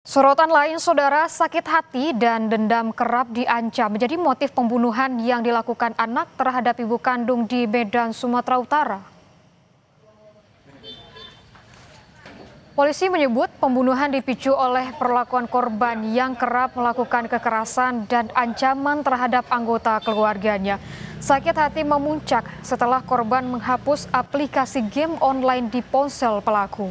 Sorotan lain, saudara, sakit hati dan dendam kerap diancam menjadi motif pembunuhan yang dilakukan anak terhadap ibu kandung di Medan, Sumatera Utara. Polisi menyebut pembunuhan dipicu oleh perlakuan korban yang kerap melakukan kekerasan dan ancaman terhadap anggota keluarganya. Sakit hati memuncak setelah korban menghapus aplikasi game online di ponsel pelaku.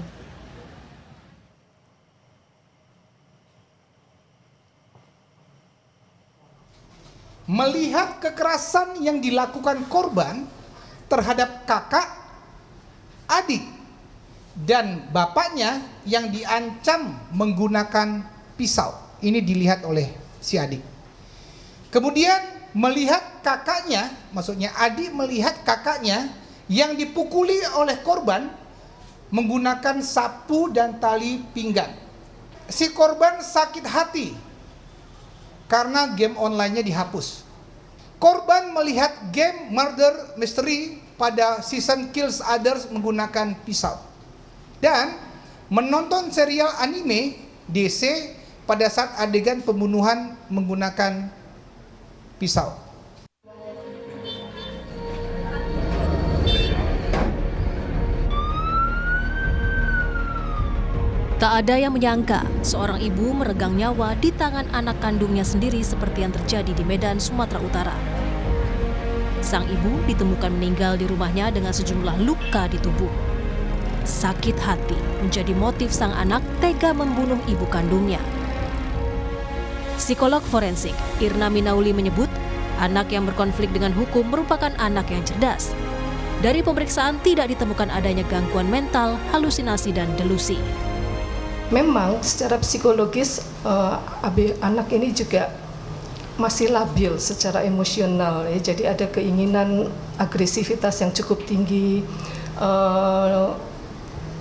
Melihat kekerasan yang dilakukan korban terhadap kakak, adik, dan bapaknya yang diancam menggunakan pisau. Ini dilihat oleh si adik. Kemudian melihat kakaknya, maksudnya adik melihat kakaknya yang dipukuli oleh korban menggunakan sapu dan tali pinggang. Si korban sakit hati karena game online-nya dihapus. Korban melihat game Murder Mystery pada season Kills Others menggunakan pisau. Dan menonton serial anime DC pada saat adegan pembunuhan menggunakan pisau. Tak ada yang menyangka seorang ibu meregang nyawa di tangan anak kandungnya sendiri seperti yang terjadi di Medan, Sumatera Utara. Sang ibu ditemukan meninggal di rumahnya dengan sejumlah luka di tubuh. Sakit hati menjadi motif sang anak tega membunuh ibu kandungnya. Psikolog forensik Irna Minauli menyebut anak yang berkonflik dengan hukum merupakan anak yang cerdas. Dari pemeriksaan tidak ditemukan adanya gangguan mental, halusinasi, dan delusi. Memang secara psikologis anak ini juga masih labil secara emosional ya. Jadi ada keinginan agresivitas yang cukup tinggi,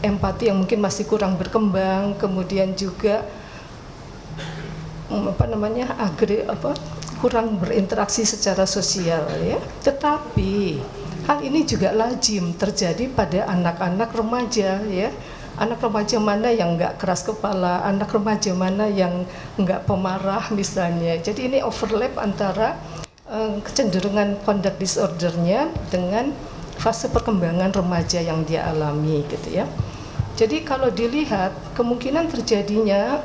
empati yang mungkin masih kurang berkembang, kemudian juga kurang berinteraksi secara sosial ya. Tetapi hal ini juga lazim terjadi pada anak-anak remaja ya. Anak remaja mana yang nggak keras kepala, anak remaja mana yang nggak pemarah misalnya. Jadi ini overlap antara kecenderungan conduct disordernya dengan fase perkembangan remaja yang dia alami gitu ya. Jadi kalau dilihat kemungkinan terjadinya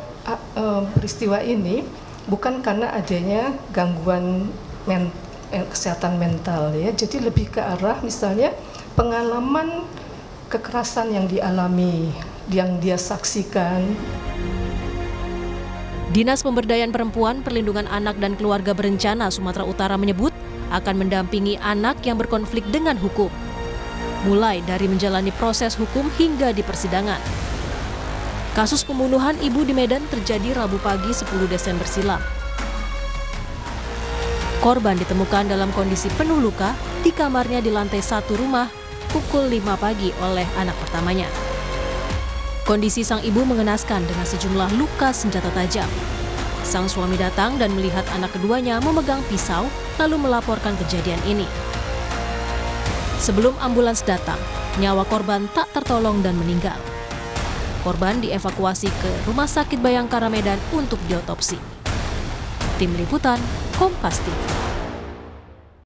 peristiwa ini bukan karena adanya gangguan kesehatan mental ya. Jadi lebih ke arah misalnya pengalaman kekerasan yang dialami, yang dia saksikan. Dinas Pemberdayaan Perempuan, Perlindungan Anak dan Keluarga Berencana Sumatera Utara menyebut akan mendampingi anak yang berkonflik dengan hukum, mulai dari menjalani proses hukum hingga di persidangan. Kasus pembunuhan ibu di Medan terjadi Rabu pagi 10 Desember silam. Korban ditemukan dalam kondisi penuh luka di kamarnya di lantai 1 rumah pukul 5 pagi oleh anak pertamanya. Kondisi sang ibu mengenaskan dengan sejumlah luka senjata tajam. Sang suami datang dan melihat anak keduanya memegang pisau lalu melaporkan kejadian ini. Sebelum ambulans datang, nyawa korban tak tertolong dan meninggal. Korban dievakuasi ke Rumah Sakit Bayangkara Medan untuk diotopsi. Tim Liputan, Kompas TV.